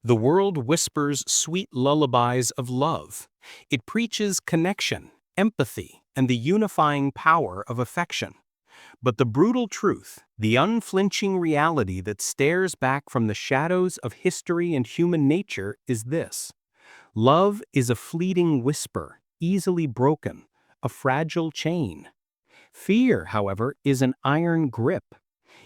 The world whispers sweet lullabies of love. It preaches connection, empathy, and the unifying power of affection. But the brutal truth, the unflinching reality that stares back from the shadows of history and human nature is this. Love is a fleeting whisper, easily broken, a fragile chain. Fear, however, is an iron grip.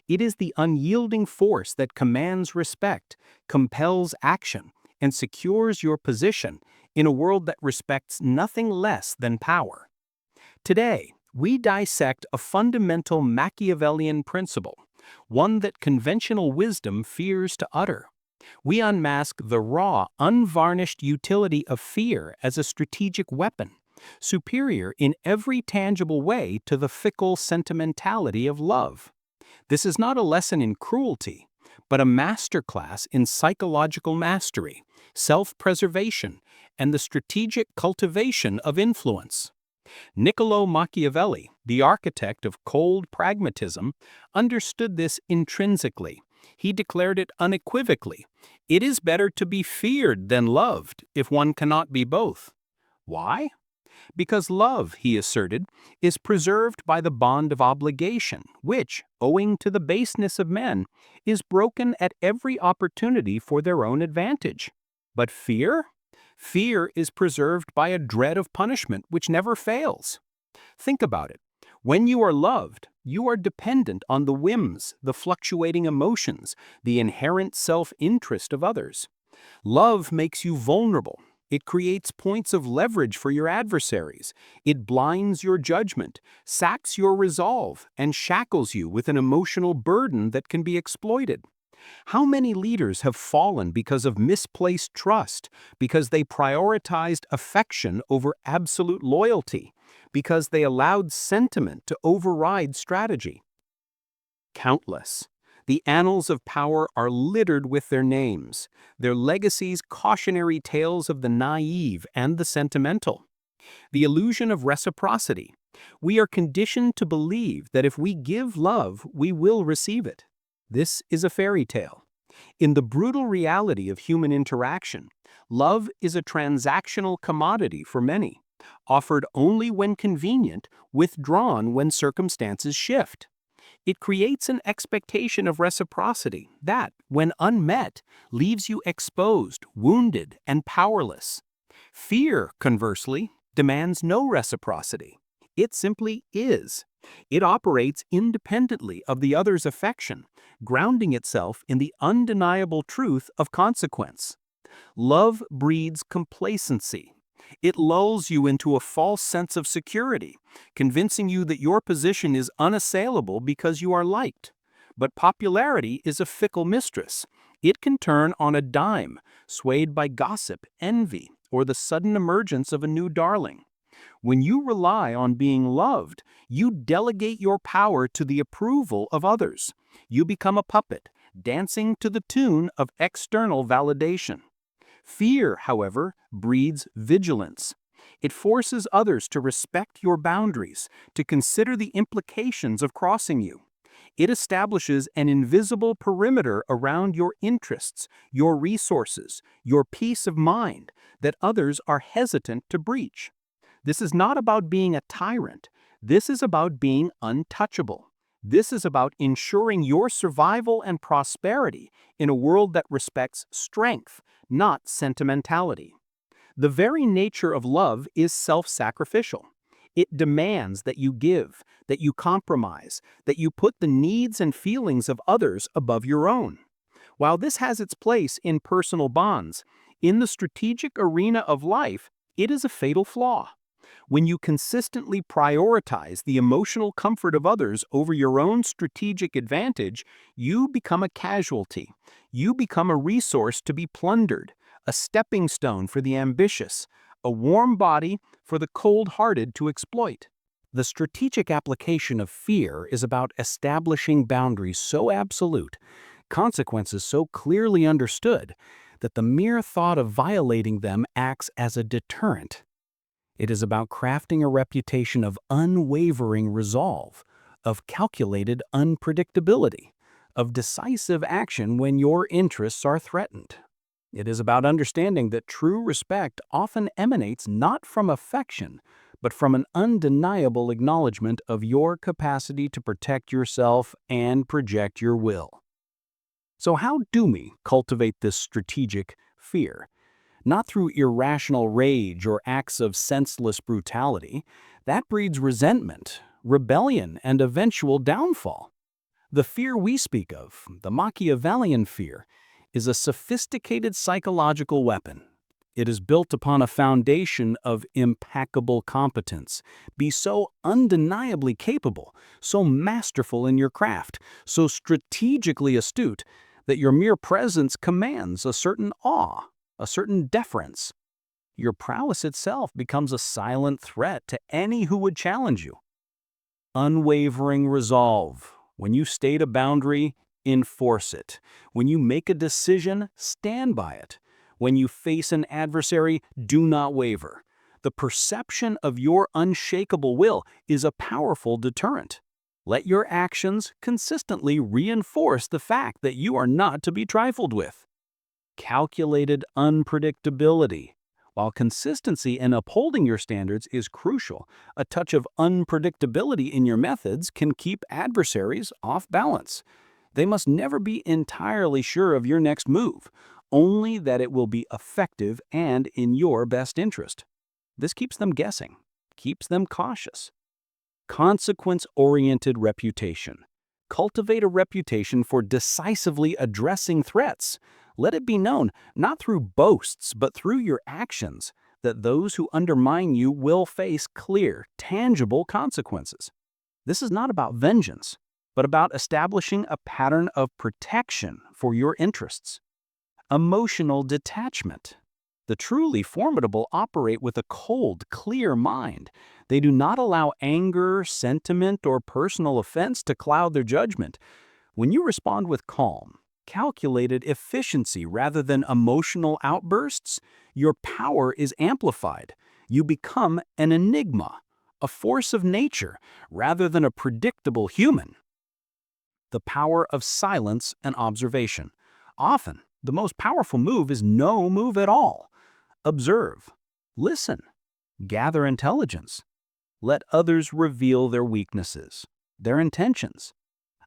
It is the unyielding force that commands respect, compels action, and secures your position in a world that respects nothing less than power. Today, we dissect a fundamental Machiavellian principle, one that conventional wisdom fears to utter. We unmask the raw, unvarnished utility of fear as a strategic weapon, superior in every tangible way to the fickle sentimentality of love. This is not a lesson in cruelty, but a masterclass in psychological mastery, self-preservation, and the strategic cultivation of influence. Niccolo Machiavelli, the architect of cold pragmatism, understood this intrinsically. He declared it unequivocally. It is better to be feared than loved if one cannot be both. Why? Because love, he asserted, is preserved by the bond of obligation, which, owing to the baseness of men, is broken at every opportunity for their own advantage. But fear? Fear is preserved by a dread of punishment which never fails. Think about it. When you are loved, you are dependent on the whims, the fluctuating emotions, the inherent self-interest of others. Love makes you vulnerable. It creates points of leverage for your adversaries. It blinds your judgment, sacks your resolve, and shackles you with an emotional burden that can be exploited. How many leaders have fallen because of misplaced trust, because they prioritized affection over absolute loyalty, because they allowed sentiment to override strategy? Countless. The annals of power are littered with their names, their legacies cautionary tales of the naive and the sentimental. The illusion of reciprocity. We are conditioned to believe that if we give love, we will receive it. This is a fairy tale. In the brutal reality of human interaction, love is a transactional commodity for many, offered only when convenient, withdrawn when circumstances shift. It creates an expectation of reciprocity that, when unmet, leaves you exposed, wounded, and powerless. Fear, conversely, demands no reciprocity. It simply is. It operates independently of the other's affection, grounding itself in the undeniable truth of consequence. Love breeds complacency. It lulls you into a false sense of security, convincing you that your position is unassailable because you are liked. But popularity is a fickle mistress. It can turn on a dime, swayed by gossip, envy, or the sudden emergence of a new darling. When you rely on being loved, you delegate your power to the approval of others. You become a puppet, dancing to the tune of external validation. Fear, however, breeds vigilance. It forces others to respect your boundaries, to consider the implications of crossing you. It establishes an invisible perimeter around your interests, your resources, your peace of mind that others are hesitant to breach. This is not about being a tyrant. This is about being untouchable. This is about ensuring your survival and prosperity in a world that respects strength, not sentimentality. The very nature of love is self-sacrificial. It demands that you give, that you compromise, that you put the needs and feelings of others above your own. While this has its place in personal bonds, in the strategic arena of life, it is a fatal flaw. When you consistently prioritize the emotional comfort of others over your own strategic advantage, you become a casualty. You become a resource to be plundered, a stepping stone for the ambitious, a warm body for the cold-hearted to exploit. The strategic application of fear is about establishing boundaries so absolute, consequences so clearly understood, that the mere thought of violating them acts as a deterrent. It is about crafting a reputation of unwavering resolve, of calculated unpredictability, of decisive action when your interests are threatened. It is about understanding that true respect often emanates not from affection, but from an undeniable acknowledgement of your capacity to protect yourself and project your will. So how do we cultivate this strategic fear? Not through irrational rage or acts of senseless brutality. That breeds resentment, rebellion, and eventual downfall. The fear we speak of, the Machiavellian fear, is a sophisticated psychological weapon. It is built upon a foundation of impeccable competence. Be so undeniably capable, so masterful in your craft, so strategically astute that your mere presence commands a certain awe, a certain deference. Your prowess itself becomes a silent threat to any who would challenge you. Unwavering resolve. When you state a boundary, enforce it. When you make a decision, stand by it. When you face an adversary, do not waver. The perception of your unshakable will is a powerful deterrent. Let your actions consistently reinforce the fact that you are not to be trifled with. Calculated unpredictability. While consistency in upholding your standards is crucial, a touch of unpredictability in your methods can keep adversaries off balance. They must never be entirely sure of your next move, only that it will be effective and in your best interest. This keeps them guessing, keeps them cautious. Consequence-oriented reputation. Cultivate a reputation for decisively addressing threats. Let it be known, not through boasts, but through your actions, that those who undermine you will face clear, tangible consequences. This is not about vengeance, but about establishing a pattern of protection for your interests. Emotional detachment. The truly formidable operate with a cold, clear mind. They do not allow anger, sentiment, or personal offense to cloud their judgment. When you respond with calm, calculated efficiency rather than emotional outbursts, your power is amplified. You become an enigma, a force of nature, rather than a predictable human. The power of silence and observation. Often, the most powerful move is no move at all. Observe, listen, gather intelligence. Let others reveal their weaknesses, their intentions.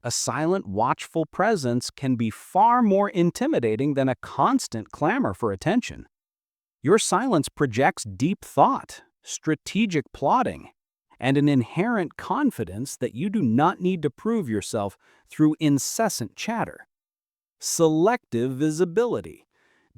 A silent, watchful presence can be far more intimidating than a constant clamor for attention. Your silence projects deep thought, strategic plotting, and an inherent confidence that you do not need to prove yourself through incessant chatter. Selective visibility.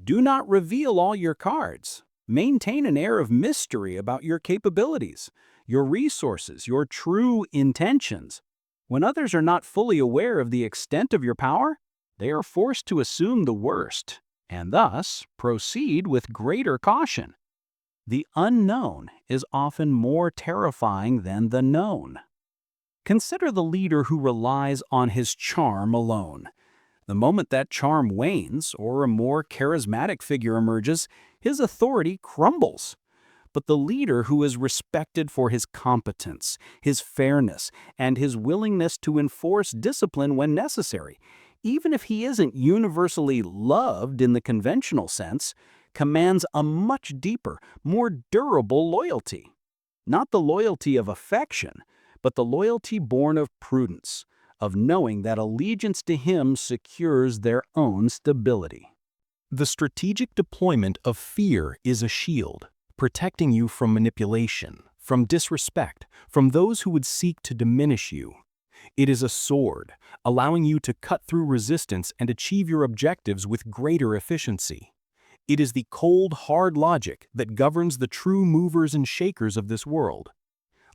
Do not reveal all your cards. Maintain an air of mystery about your capabilities, your resources, your true intentions. When others are not fully aware of the extent of your power, they are forced to assume the worst, and thus proceed with greater caution. The unknown is often more terrifying than the known. Consider the leader who relies on his charm alone. The moment that charm wanes or a more charismatic figure emerges, his authority crumbles. But the leader who is respected for his competence, his fairness, and his willingness to enforce discipline when necessary, even if he isn't universally loved in the conventional sense, commands a much deeper, more durable loyalty. Not the loyalty of affection, but the loyalty born of prudence, of knowing that allegiance to him secures their own stability. The strategic deployment of fear is a shield, protecting you from manipulation, from disrespect, from those who would seek to diminish you. It is a sword, allowing you to cut through resistance and achieve your objectives with greater efficiency. It is the cold, hard logic that governs the true movers and shakers of this world.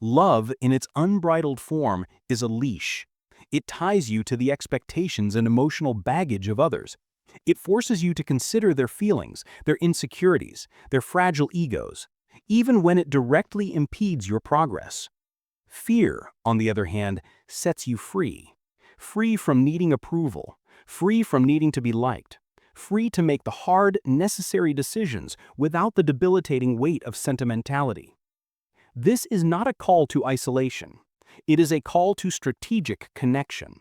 Love, in its unbridled form, is a leash. It ties you to the expectations and emotional baggage of others. It forces you to consider their feelings, their insecurities, their fragile egos, even when it directly impedes your progress. Fear, on the other hand, sets you free. Free from needing approval, free from needing to be liked, free to make the hard, necessary decisions without the debilitating weight of sentimentality. This is not a call to isolation. It is a call to strategic connection.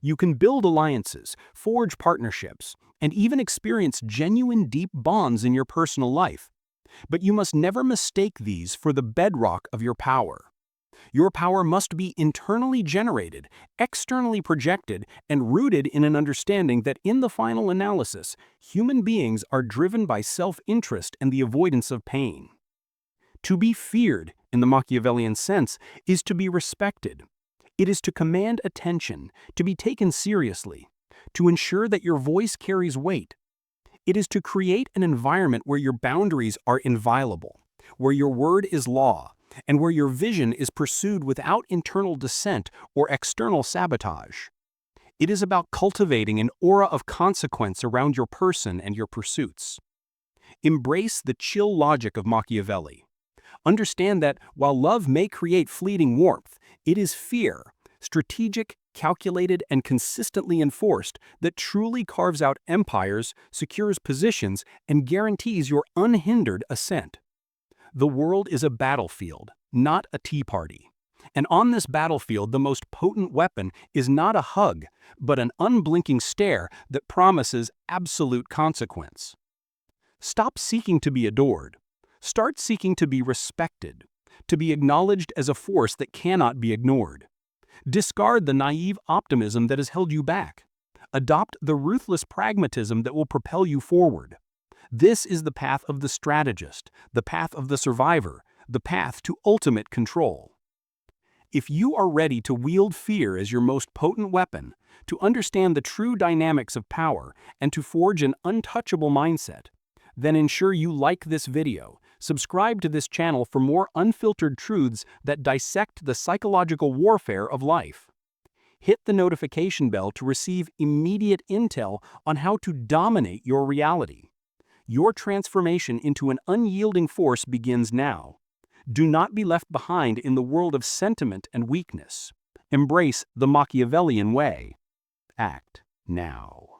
You can build alliances, forge partnerships, and even experience genuine deep bonds in your personal life. But you must never mistake these for the bedrock of your power. Your power must be internally generated, externally projected, and rooted in an understanding that in the final analysis, human beings are driven by self-interest and the avoidance of pain. To be feared, in the Machiavellian sense, is to be respected. It is to command attention, to be taken seriously, to ensure that your voice carries weight. It is to create an environment where your boundaries are inviolable, where your word is law, and where your vision is pursued without internal dissent or external sabotage. It is about cultivating an aura of consequence around your person and your pursuits. Embrace the chill logic of Machiavelli. Understand that while love may create fleeting warmth, it is fear, strategic, calculated, and consistently enforced, that truly carves out empires, secures positions, and guarantees your unhindered ascent. The world is a battlefield, not a tea party. And on this battlefield, the most potent weapon is not a hug, but an unblinking stare that promises absolute consequence. Stop seeking to be adored. Start seeking to be respected, to be acknowledged as a force that cannot be ignored. Discard the naive optimism that has held you back. Adopt the ruthless pragmatism that will propel you forward. This is the path of the strategist, the path of the survivor, the path to ultimate control. If you are ready to wield fear as your most potent weapon, to understand the true dynamics of power, and to forge an untouchable mindset, then ensure you like this video, subscribe to this channel for more unfiltered truths that dissect the psychological warfare of life. Hit the notification bell to receive immediate intel on how to dominate your reality. Your transformation into an unyielding force begins now. Do not be left behind in the world of sentiment and weakness. Embrace the Machiavellian way. Act now.